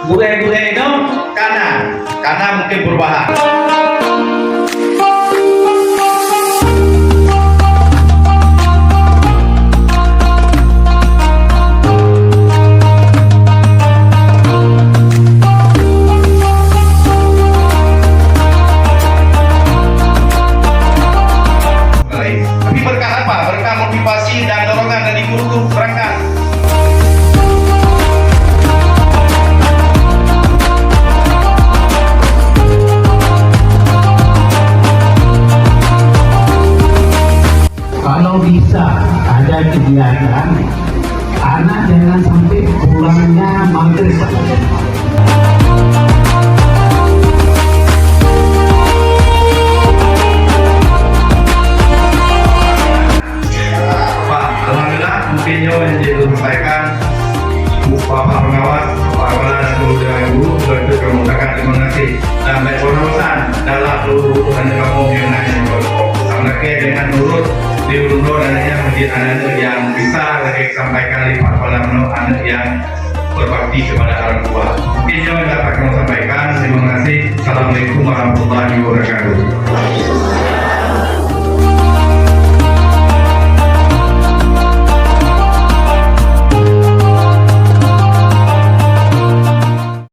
Gure-gure itu karena mungkin perubahan. Tapi berkah apa? Berkah motivasi dan dorongan dari guru-guru berangkat. Kalau bisa ada kegiatan, anak jangan sampai pulangnya maghrib. Pak, alhamdulillah mungkinnya yang disampaikan Bapak pengawas, Pak Kepala dan seluruh jajaran guru sudah mengatakan terima kasih dan baik perusahaan dalam seluruh dan kamu yang lain sampai dengan nurut diurut adanya menjadi anak yang bisa lagi sampaikan lipat pada anak yang berbakti kepada orang tua. Mungkin yang dapat kami sampaikan. Terima kasih. Assalamualaikum warahmatullahi wabarakatuh.